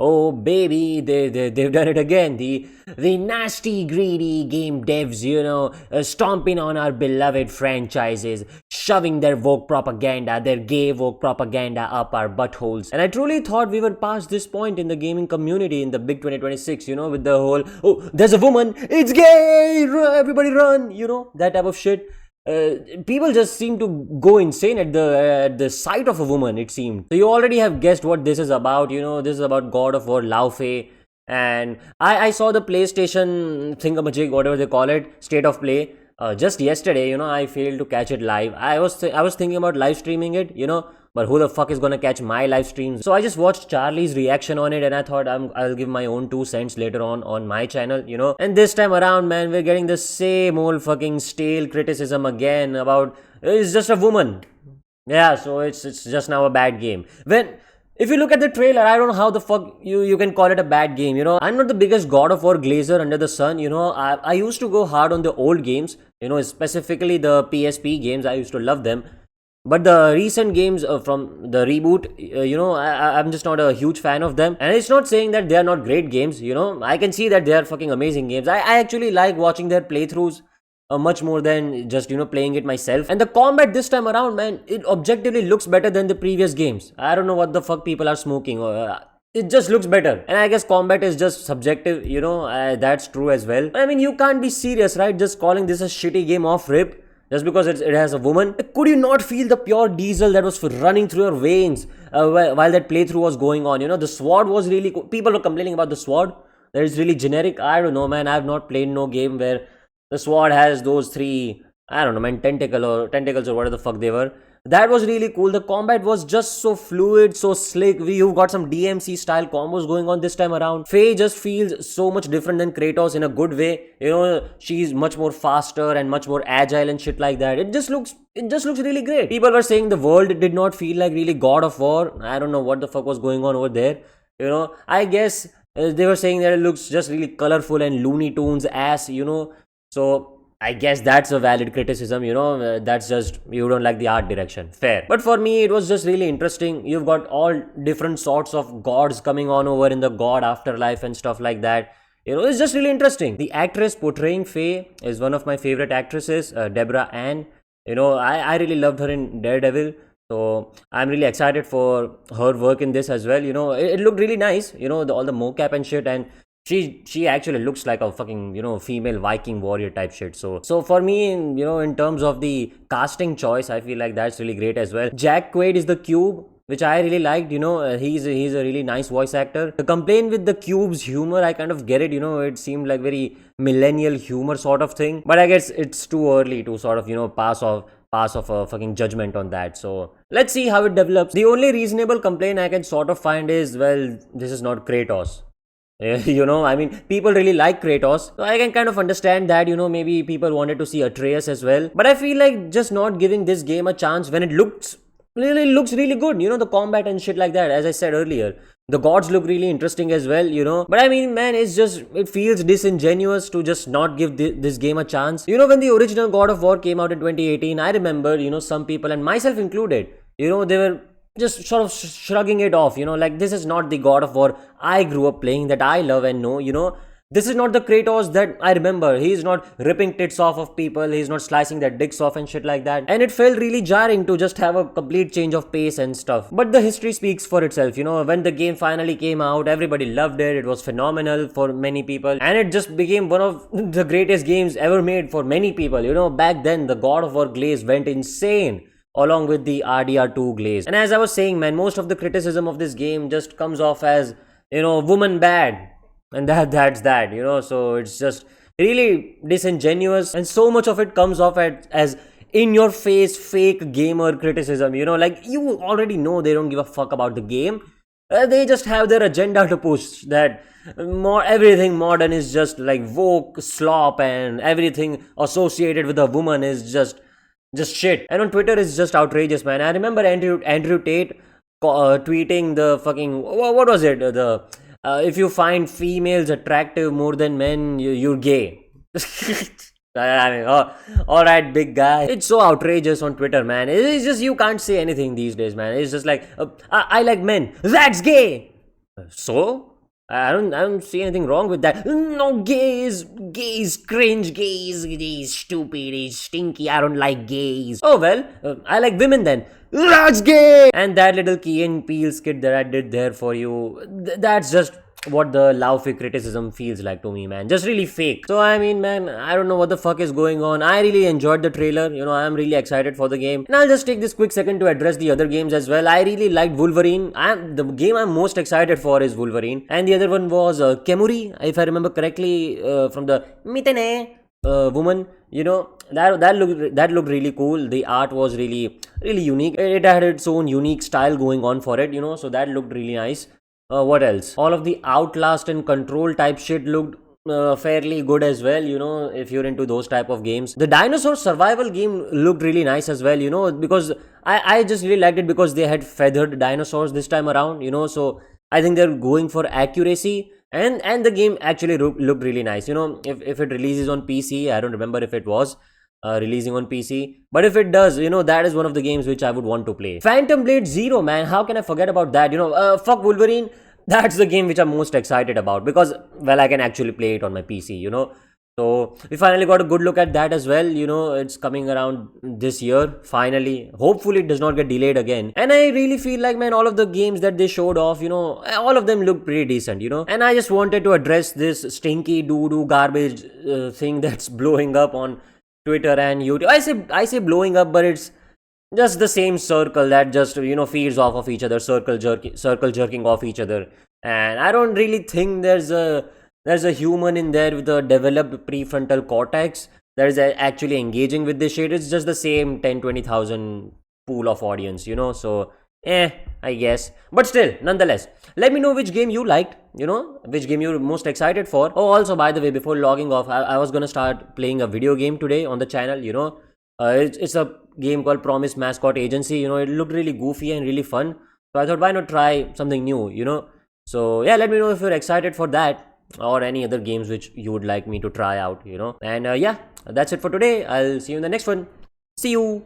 Oh baby, they've done it again. The nasty, greedy game devs, stomping on our beloved franchises, shoving their woke propaganda, their gay woke propaganda up our buttholes. And I truly thought we were past this point in the gaming community in the big 2026, with the whole, oh, there's a woman, it's gay, everybody run, that type of shit. People just seem to go insane at the sight of a woman, it seemed. So you already have guessed what this is about. This is about God of War laufey. And I saw the PlayStation thingamajig, whatever they call it, state of play, just yesterday. I failed to catch it live. I was thinking about live streaming it, but who the fuck is gonna catch my live streams? So I just watched Charlie's reaction on it, and I thought I'll give my own 2 cents later on my channel, And this time around, man, we're getting the same old fucking stale criticism again about it's just a woman. Yeah, so it's just now a bad game. If you look at the trailer, I don't know how the fuck you can call it a bad game, I'm not the biggest God of War glazer under the sun, I used to go hard on the old games, specifically the PSP games. I used to love them. But the recent games from the reboot, I'm just not a huge fan of them. And it's not saying that they are not great games, I can see that they are fucking amazing games. I actually like watching their playthroughs much more than just, playing it myself. And the combat this time around, man, it objectively looks better than the previous games. I don't know what the fuck people are smoking. It just looks better. And I guess combat is just subjective, that's true as well. I mean, you can't be serious, right? Just calling this a shitty game off rip just because it has a woman. Could you not feel the pure diesel that was running through your veins while that playthrough was going on? The sword was really cool. People were complaining about the sword. That is really generic. I don't know, man. I've not played no game where the sword has those three, I don't know, man, tentacles or whatever the fuck they were. That was really cool. The combat was just so fluid, so slick. You've got some DMC style combos going on this time around. Faye just feels so much different than Kratos in a good way. She's much more faster and much more agile and shit like that. It just looks really great. People were saying the world did not feel like really God of War. I don't know what the fuck was going on over there. I guess they were saying that it looks just really colorful and Looney Tunes ass, So I guess that's a valid criticism, that's just, you don't like the art direction. Fair. But for me, it was just really interesting. You've got all different sorts of gods coming on over in the god afterlife and stuff like that. It's just really interesting. The actress portraying Faye is one of my favorite actresses, Deborah Ann. I really loved her in Daredevil. So I'm really excited for her work in this as well. It looked really nice, all the mocap and shit. And she actually looks like a fucking, female Viking warrior type shit. So for me, in terms of the casting choice, I feel like that's really great as well. Jack Quaid is the Cube, which I really liked. He's a really nice voice actor. The complaint with the Cube's humor, I kind of get it. It seemed like very millennial humor sort of thing. But I guess it's too early to sort of, pass off a fucking judgment on that. So let's see how it develops. The only reasonable complaint I can sort of find is, well, this is not Kratos. I mean, people really like Kratos, so I can kind of understand that, maybe people wanted to see Atreus as well. But I feel like just not giving this game a chance when it looks really good, the combat and shit like that. As I said earlier, the gods look really interesting as well, But I mean, man, it feels disingenuous to just not give this game a chance. When the original God of War came out in 2018, I remember, some people, and myself included, they were just sort of shrugging it off, like this is not the God of War I grew up playing, that I love and know, this is not the Kratos that I remember. He's not ripping tits off of people, he's not slicing their dicks off and shit like that. And it felt really jarring to just have a complete change of pace and stuff. But the history speaks for itself, when the game finally came out, everybody loved it. It was phenomenal for many people, and it just became one of the greatest games ever made for many people. Back then, the God of War glaze went insane, along with the RDR2 glaze. And as I was saying, man, most of the criticism of this game just comes off as, woman bad. And that's that, so it's just really disingenuous. And so much of it comes off as in your face, fake gamer criticism, like you already know they don't give a fuck about the game. They just have their agenda to push, that everything modern is just like woke slop, and everything associated with a woman is just shit. And on Twitter, it's just outrageous, man. I remember Andrew Tate tweeting the fucking, what was it? If you find females attractive more than men, you're gay. I mean, alright, big guy. It's so outrageous on Twitter, man. It's just, you can't say anything these days, man. It's just like, I like men. That's gay. So I don't see anything wrong with that. No, gays, cringe, gays, stupid, he's stinky. I don't like gays. Oh well, I like women then. That's gay. And that little Key and Peele skit that I did there for you, that's just what the laufey criticism feels like to me, man. Just really fake. So I mean, man, I don't know what the fuck is going on. I really enjoyed the trailer. I'm really excited for the game, and I'll just take this quick second to address the other games as well. I really liked Wolverine. The game I'm most excited for is Wolverine, and the other one was Kemuri, if I remember correctly, from the Mitene woman. That looked really cool. The art was really unique. It had its own unique style going on for it. So that looked really nice. What else? All of the Outlast and Control type shit looked fairly good as well, if you're into those type of games. The dinosaur survival game looked really nice as well, because I just really liked it because they had feathered dinosaurs this time around, so I think they're going for accuracy, and the game actually looked really nice. If it releases on PC, I don't remember if it was releasing on PC, but if it does, that is one of the games which I would want to play. Phantom Blade Zero, man, how can I forget about that? Fuck Wolverine. That's the game which I'm most excited about because, well, I can actually play it on my PC. So we finally got a good look at that as well. It's coming around this year finally. Hopefully it does not get delayed again. And I really feel like, man, all of the games that they showed off, all of them look pretty decent. And I just wanted to address this stinky doo-doo garbage thing that's blowing up on Twitter and YouTube. I say blowing up, but it's just the same circle that just feeds off of each other, circle jerking off each other. And I don't really think there's a human in there with a developed prefrontal cortex that is actually engaging with this shit. It's just the same 10-20,000 pool of audience, so I guess. But still, nonetheless, let me know which game you liked, which game you're most excited for. Oh, also, by the way, before logging off, I was gonna start playing a video game today on the channel. It's a game called Promise Mascot Agency. It looked really goofy and really fun, so I thought, why not try something new. So yeah, let me know if you're excited for that or any other games which you would like me to try out. And yeah, that's it for today. I'll see you in the next one. See you.